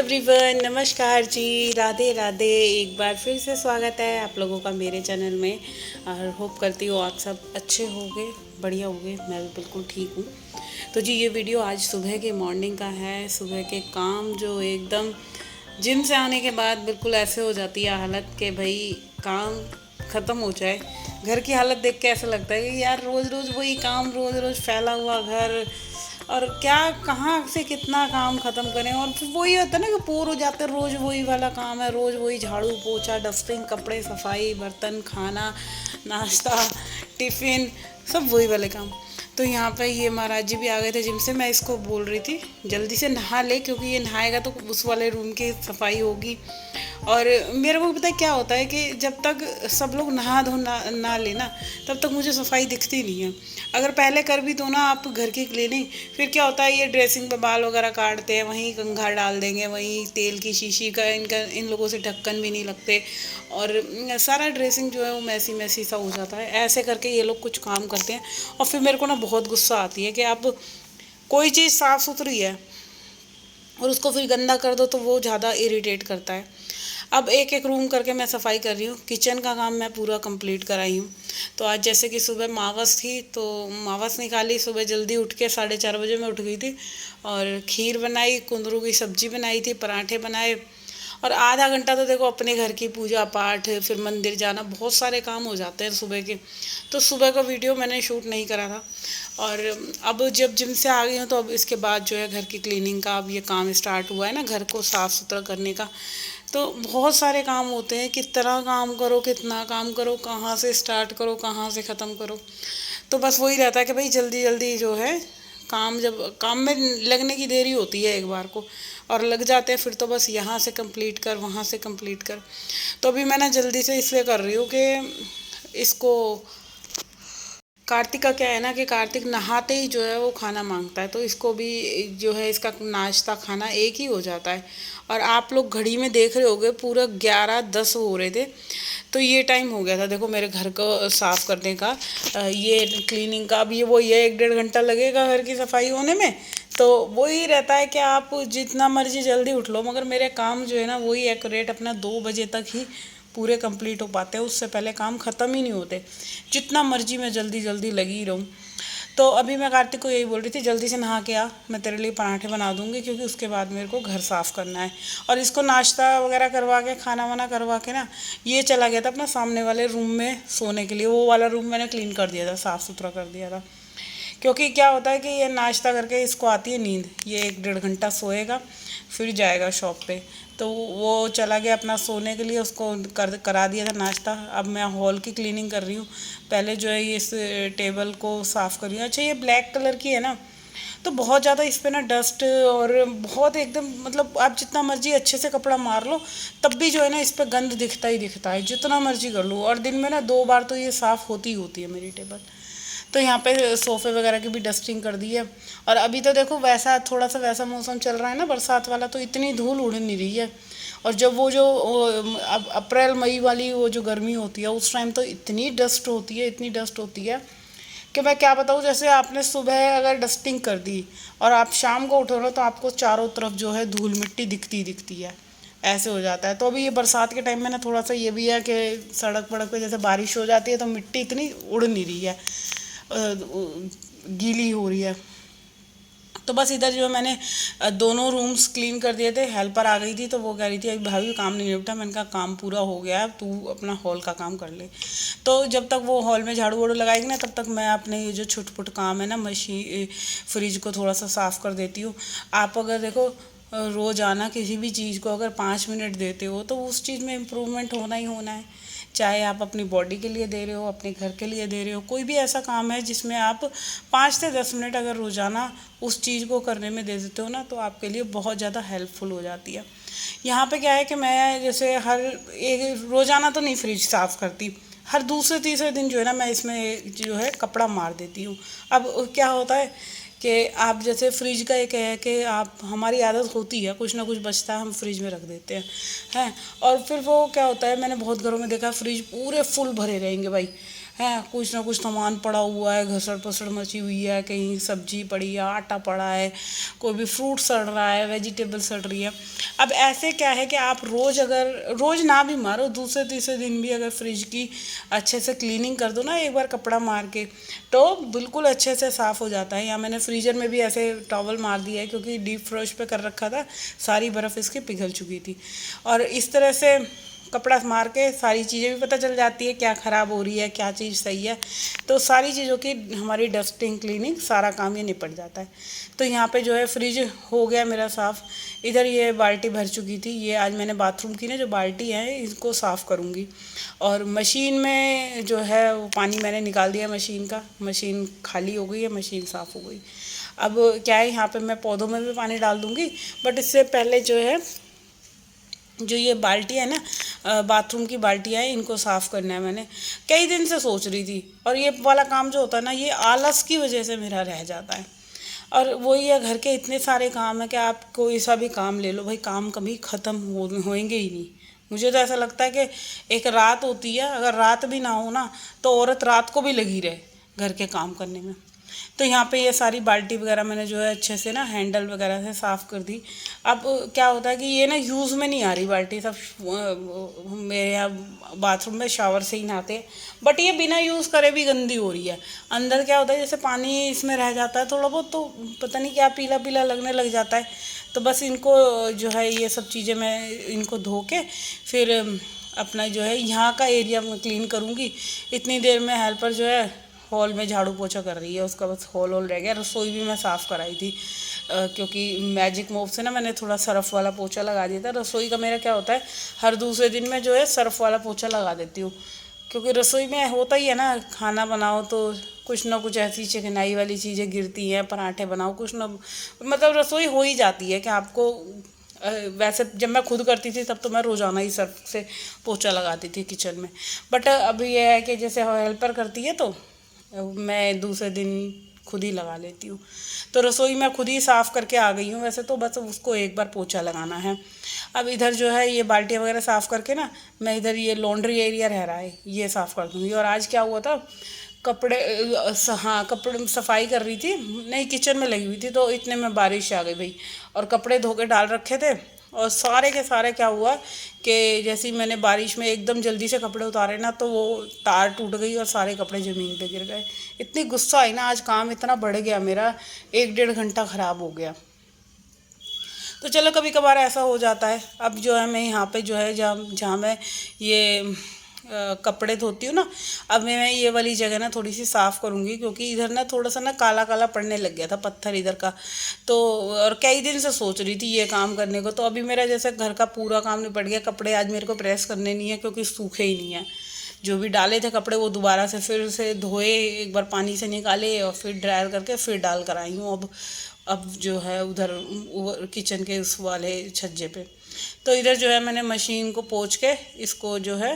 Everyone, नमस्कार जी, राधे राधे। एक बार फिर से स्वागत है आप लोगों का मेरे चैनल में। और होप करती हूँ आप सब अच्छे होंगे, बढ़िया होंगे। मैं भी बिल्कुल ठीक हूँ। तो जी ये वीडियो आज सुबह के मॉर्निंग का है। सुबह के काम जो एकदम जिम से आने के बाद बिल्कुल ऐसे हो जाती है हालत कि भाई काम ख़त्म हो जाए। घर की हालत देख के ऐसा लगता है कि यार रोज़ रोज़ वही काम, रोज़ रोज़ फैला हुआ घर, और क्या कहाँ से कितना काम ख़त्म करें। और फिर वही होता है ना कि बोर हो जाते हैं, रोज़ वही वाला काम है, रोज़ वही झाड़ू पोछा डस्टिंग कपड़े सफाई बर्तन खाना नाश्ता टिफ़िन, सब वही वाले काम। तो यहाँ पे ये महाराज जी भी आ गए थे जिम से। मैं इसको बोल रही थी जल्दी से नहा ले, क्योंकि ये नहाएगा तो उस वाले रूम की सफाई होगी। और मेरे को पता है क्या होता है कि जब तक सब लोग नहा धो ना लेना तब तक मुझे सफाई दिखती नहीं है। अगर पहले कर भी दो ना आप घर की क्लीनिंग, फिर क्या होता है ये ड्रेसिंग पे बाल वगैरह काटते हैं, वहीं कंघा डाल देंगे, वहीं तेल की शीशी का इन लोगों से ढक्कन भी नहीं लगते, और सारा ड्रेसिंग जो है वो मैसी मैसी सा हो जाता है। ऐसे करके ये लोग कुछ काम करते हैं और फिर मेरे को ना बहुत गुस्सा आती है कि अब कोई चीज़ साफ़ सुथरी है और उसको फिर गंदा कर दो तो वो ज़्यादा इरिटेट करता है। अब एक एक रूम करके मैं सफाई कर रही हूँ। किचन का काम मैं पूरा कंप्लीट कराई हूँ। तो आज जैसे कि सुबह मावस थी तो मावस निकाली, सुबह जल्दी उठ के 4:30 बजे मैं उठ गई थी और खीर बनाई, कुंदरू की सब्जी बनाई थी, पराठे बनाए, और आधा घंटा तो देखो अपने घर की पूजा पाठ, फिर मंदिर जाना, बहुत सारे काम हो जाते हैं सुबह के। तो सुबह का वीडियो मैंने शूट नहीं करा था। और अब जब जिम से आ गई हूँ तो अब इसके बाद जो है घर की क्लीनिंग का अब ये काम स्टार्ट हुआ है ना, घर को साफ़ सुथरा करने का। तो बहुत सारे काम होते हैं, कितना काम करो कितना काम करो, कहाँ से स्टार्ट करो कहाँ से ख़त्म करो। तो बस वही रहता है कि भाई जल्दी जल्दी जो है काम, जब काम में लगने की देरी होती है एक बार को और लग जाते हैं, फिर तो बस यहाँ से कंप्लीट कर वहाँ से कंप्लीट कर। तो अभी मैं ना जल्दी से इसलिए कर रही हूँ कि इसको, कार्तिक का क्या है ना कि कार्तिक नहाते ही जो है वो खाना मांगता है, तो इसको भी जो है इसका नाश्ता खाना एक ही हो जाता है। और आप लोग घड़ी में देख रहे होगे पूरा 11:10 हो रहे थे, तो ये टाइम हो गया था देखो मेरे घर को साफ़ करने का, ये क्लीनिंग का। अब ये वो ये 1-1.5 घंटा लगेगा घर की सफाई होने में। तो वही रहता है कि आप जितना मर्जी जल्दी उठ लो, मगर मेरे काम जो है ना वही एक्यूरेट अपना 2 बजे तक ही पूरे कंप्लीट हो पाते हैं, उससे पहले काम ख़त्म ही नहीं होते, जितना मर्जी मैं जल्दी जल्दी लगी रहूँ। तो अभी मैं कार्तिक को यही बोल रही थी जल्दी से नहा के आ, मैं तेरे लिए पराठे बना दूँगी, क्योंकि उसके बाद मेरे को घर साफ़ करना है। और इसको नाश्ता वगैरह करवा के खाना वाना करवा के ना ये चला गया था अपना सामने वाले रूम में सोने के लिए। वो वाला रूम मैंने क्लीन कर दिया था, साफ़ सुथरा कर दिया था। क्योंकि क्या होता है कि ये नाश्ता करके इसको आती है नींद, ये 1-1.5 घंटा सोएगा फिर जाएगा शॉप पे। तो वो चला गया अपना सोने के लिए, उसको करा दिया था नाश्ता। अब मैं हॉल की क्लीनिंग कर रही हूँ। पहले जो है ये इस टेबल को साफ़ कर रही हूँ। अच्छा ये ब्लैक कलर की है ना, तो बहुत ज़्यादा इस पर ना डस्ट, और बहुत एकदम मतलब आप जितना मर्जी अच्छे से कपड़ा मार लो तब भी जो है ना इस पर गंद दिखता ही दिखता है, जितना मर्जी कर लो। और दिन में ना 2 बार तो ये साफ़ होती ही होती है मेरी टेबल। तो यहाँ पे सोफ़े वगैरह की भी डस्टिंग कर दी है। और अभी तो देखो वैसा थोड़ा सा वैसा मौसम चल रहा है ना बरसात वाला, तो इतनी धूल उड़ नहीं रही है। और जब वो जो अब अप्रैल मई वाली वो जो गर्मी होती है उस टाइम तो इतनी डस्ट होती है, इतनी डस्ट होती है कि मैं क्या बताऊँ। जैसे आपने सुबह अगर डस्टिंग कर दी और आप शाम को उठो ना तो आपको चारों तरफ जो है धूल मिट्टी दिखती दिखती है, ऐसे हो जाता है। तो अभी ये बरसात के टाइम में ना थोड़ा सा ये भी है कि सड़क वड़क पे जैसे बारिश हो जाती है तो मिट्टी इतनी उड़ नहीं रही है, गीली हो रही है। तो बस इधर जो मैंने दोनों रूम्स क्लीन कर दिए थे। हेल्पर आ गई थी तो वो कह रही थी अभी भाभी काम नहीं निपटा। मैंने कहा काम पूरा हो गया है, तू अपना हॉल का काम कर ले। तो जब तक वो हॉल में झाड़ू वाड़ू लगाएगी ना तब तक मैं अपने ये जो छोटे पुट काम है ना, मशीन फ्रिज को थोड़ा सा साफ़ कर देती हूँ। आप अगर देखो रोज़ाना किसी भी चीज़ को अगर 5 मिनट देते हो तो उस चीज़ में इम्प्रूवमेंट होना ही होना है। चाहे आप अपनी बॉडी के लिए दे रहे हो, अपने घर के लिए दे रहे हो, कोई भी ऐसा काम है जिसमें आप 5 से 10 मिनट अगर रोज़ाना उस चीज़ को करने में दे देते हो ना तो आपके लिए बहुत ज़्यादा हेल्पफुल हो जाती है। यहाँ पे क्या है कि मैं जैसे हर एक रोज़ाना तो नहीं फ्रिज साफ़ करती, हर दूसरे तीसरे दिन जो है ना मैं इसमें जो है कपड़ा मार देती हूँ। अब क्या होता है कि आप जैसे फ्रिज का एक है कि आप, हमारी आदत होती है कुछ ना कुछ बचता है हम फ्रिज में रख देते हैं। और फिर वो क्या होता है, मैंने बहुत घरों में देखा फ्रिज पूरे फुल भरे रहेंगे भाई, है, कुछ ना कुछ सामान पड़ा हुआ है, घसड़ पसड़ मची हुई है, कहीं सब्जी पड़ी है, आटा पड़ा है, कोई भी फ्रूट सड़ रहा है, वेजिटेबल सड़ रही है। अब ऐसे क्या है कि आप रोज़ अगर रोज़ ना भी मारो, दूसरे तीसरे दिन भी अगर फ्रिज की अच्छे से क्लीनिंग कर दो ना एक बार कपड़ा मार के, तो बिल्कुल अच्छे से साफ़ हो जाता है। या मैंने फ्रीजर में भी ऐसे टॉवल मार दिया है, क्योंकि डीप फ्रोज पे कर रखा था, सारी बर्फ़ इसकी पिघल चुकी थी। और इस तरह से कपड़ा मार के सारी चीज़ें भी पता चल जाती है, क्या ख़राब हो रही है, क्या चीज़ सही है। तो सारी चीज़ों की हमारी डस्टिंग क्लीनिंग सारा काम ये निपट जाता है। तो यहाँ पे जो है फ्रिज हो गया मेरा साफ़। इधर ये बाल्टी भर चुकी थी, ये आज मैंने बाथरूम की ना जो बाल्टी है इसको साफ़ करूँगी। और मशीन में जो है वो पानी मैंने निकाल दिया मशीन का, मशीन खाली हो गई है, मशीन साफ़ हो गई। अब क्या है, यहाँ पे मैं पौधों में भी पानी डाल दूँगी, बट इससे पहले जो है जो ये बाल्टी है ना, बाथरूम की बाल्टियाँ हैं, इनको साफ़ करना है। मैंने कई दिन से सोच रही थी, और ये वाला काम जो होता है ना, ये आलस की वजह से मेरा रह जाता है। और वही है, घर के इतने सारे काम है कि आप कोई सा भी काम ले लो भाई, काम कभी ख़त्म होएंगे ही नहीं। मुझे तो ऐसा लगता है कि एक रात होती है, अगर रात भी ना हो ना, तो औरत रात को भी लगी रहे घर के काम करने में। तो यहाँ पे ये सारी बाल्टी वगैरह मैंने जो है अच्छे से ना हैंडल वगैरह से साफ़ कर दी। अब क्या होता है कि ये ना यूज़ में नहीं आ रही बाल्टी, सब मेरे यहाँ बाथरूम में शावर से ही नहाते हैं, बट ये बिना यूज़ करे भी गंदी हो रही है। अंदर क्या होता है, जैसे पानी इसमें रह जाता है थोड़ा बहुत, तो पता नहीं क्या पीला पीला लगने लग जाता है। तो बस इनको जो है ये सब चीज़ें मैं इनको धो के फिर अपना जो है यहाँ का एरिया में क्लीन करूँगी। इतनी देर में हेल्पर जो है हॉल में झाड़ू पोछा कर रही है, उसका बस हॉल रह गया। रसोई भी मैं साफ़ कराई थी, क्योंकि मैजिक मोप से ना मैंने थोड़ा सर्फ़ वाला पोछा लगा दिया था। रसोई का मेरा क्या होता है, हर दूसरे दिन में जो है सर्फ़ वाला पोछा लगा देती हूँ, क्योंकि रसोई में होता ही है ना, खाना बनाओ तो कुछ ना कुछ ऐसी चिकनाई वाली चीज़ें गिरती हैं, पराठे बनाओ कुछ ना, मतलब रसोई हो ही जाती है कि आपको वैसे जब मैं खुद करती थी तब तो मैं रोज़ाना ही सर्फ से पोछा लगाती थी किचन में। बट अभी यह है कि जैसे हेल्पर करती है तो मैं दूसरे दिन खुद ही लगा लेती हूँ। तो रसोई मैं खुद ही साफ़ करके आ गई हूँ वैसे तो, बस उसको एक बार पोछा लगाना है। अब इधर जो है ये बाल्टियाँ वगैरह साफ़ करके ना, मैं इधर ये लॉन्ड्री एरिया रह रहा है ये साफ़ कर दूँगी। और आज क्या हुआ था, कपड़े हाँ कपड़े सफाई कर रही थी, नहीं किचन में लगी हुई थी, तो इतने में बारिश आ गई भाई, और कपड़े धो के डाल रखे थे, और सारे के सारे क्या हुआ कि जैसे ही मैंने बारिश में एकदम जल्दी से कपड़े उतारे ना, तो वो तार टूट गई और सारे कपड़े ज़मीन पे गिर गए। इतनी गुस्सा आई ना, आज काम इतना बढ़ गया मेरा, 1 डेढ़ घंटा ख़राब हो गया। तो चलो कभी कभार ऐसा हो जाता है। अब जो है मैं यहाँ पे जो है जहाँ जहाँ मैं ये कपड़े धोती हूँ ना, अब मैं ये वाली जगह ना थोड़ी सी साफ़ करूँगी, क्योंकि इधर ना थोड़ा सा ना काला काला पड़ने लग गया था पत्थर इधर का। तो और कई दिन से सोच रही थी ये काम करने को, तो अभी मेरा जैसे घर का पूरा काम निपट गया। कपड़े आज मेरे को प्रेस करने नहीं है, क्योंकि सूखे ही नहीं है। जो भी डाले थे कपड़े वो दोबारा से फिर से धोए, एक बार पानी से निकाले और फिर ड्रायर करके फिर डाल कर आई हूँ। अब जो है उधर किचन के उस वाले छज्जे पे, तो इधर जो है मैंने मशीन को पोंछ के इसको जो है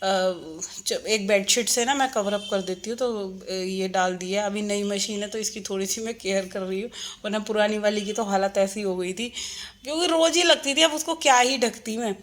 एक बेडशीट से ना मैं कवर अप कर देती हूँ, तो ये डाल दिया। अभी नई मशीन है तो इसकी थोड़ी सी मैं केयर कर रही हूँ, वरना पुरानी वाली की तो हालत ऐसी हो गई थी, क्योंकि रोज़ ही लगती थी, अब उसको क्या ही ढकती मैं।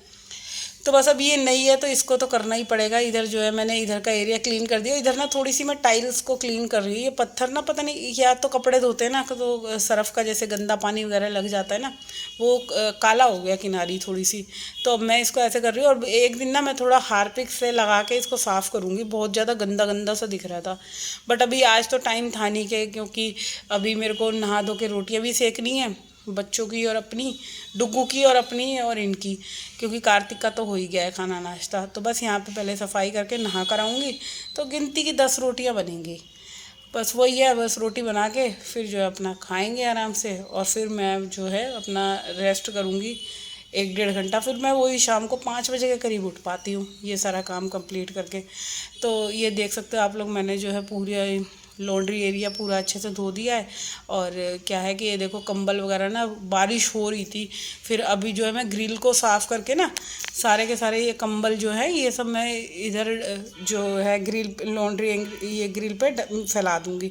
तो बस अब ये नई है तो इसको तो करना ही पड़ेगा। इधर जो है मैंने इधर का एरिया क्लीन कर दिया। इधर ना थोड़ी सी मैं टाइल्स को क्लीन कर रही हूँ। ये पत्थर ना पता नहीं, या तो कपड़े धोते हैं ना तो सरफ का जैसे गंदा पानी वगैरह लग जाता है ना, वो काला हो गया किनारी थोड़ी सी। तो अब मैं इसको ऐसे कर रही हूँ, और एक दिन ना मैं थोड़ा हार्पिक से लगा के इसको साफ़ करूँगी। बहुत ज़्यादा गंदा गंदा सा दिख रहा था, बट अभी आज तो टाइम था नहीं के, क्योंकि अभी मेरे को नहा धो के रोटियाँ भी सेकनी है, बच्चों की और अपनी, डुग्गू की और अपनी और इनकी, क्योंकि कार्तिक का तो हो ही गया है खाना नाश्ता। तो बस यहाँ पे पहले सफाई करके नहा कर आऊँगी, तो गिनती की 10 रोटियाँ बनेंगी। बस वही है, बस रोटी बना के फिर जो है अपना खाएंगे आराम से, और फिर मैं जो है अपना रेस्ट करूँगी 1 डेढ़ घंटा। फिर मैं वही शाम को 5 बजे के करीब उठ पाती हूँ ये सारा काम कंप्लीट करके। तो ये देख सकते हो आप लोग, मैंने जो है पूरी लॉन्ड्री एरिया पूरा अच्छे से धो दिया है। और क्या है कि ये देखो कंबल वगैरह ना, बारिश हो रही थी, फिर अभी जो है मैं ग्रिल को साफ़ करके ना सारे के सारे ये कंबल जो है ये सब मैं इधर जो है ग्रिल लॉन्ड्री ये ग्रिल पे फैला दूँगी।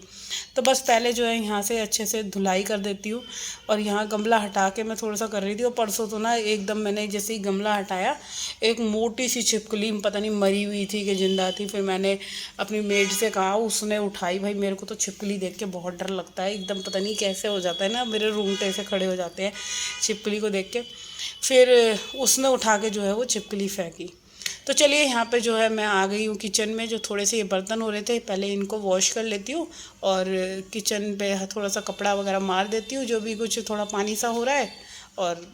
तो बस पहले जो है यहाँ से अच्छे से धुलाई कर देती हूँ। और यहाँ गमला हटा के मैं थोड़ा सा कर रही थी, और परसों तो ना एकदम मैंने जैसे ही गमला हटाया एक मोटी सी छिपकली, पता नहीं मरी हुई थी कि जिंदा थी, फिर मैंने अपनी मेड से कहा, उसने उठाई। भाई मेरे को तो छिपकली देख के बहुत डर लगता है, एकदम पता नहीं कैसे हो जाता है ना, मेरे रूंगटे से खड़े हो जाते हैं छिपकली को देख के। फिर उसने उठा के जो है वो छिपकली फेंकी। तो चलिए यहाँ पे जो है मैं आ गई हूँ किचन में। जो थोड़े से ये बर्तन हो रहे थे, पहले इनको वॉश कर लेती हूँ और किचन पे थोड़ा सा कपड़ा वगैरह मार देती हूँ, जो भी कुछ थोड़ा पानी सा हो रहा है, और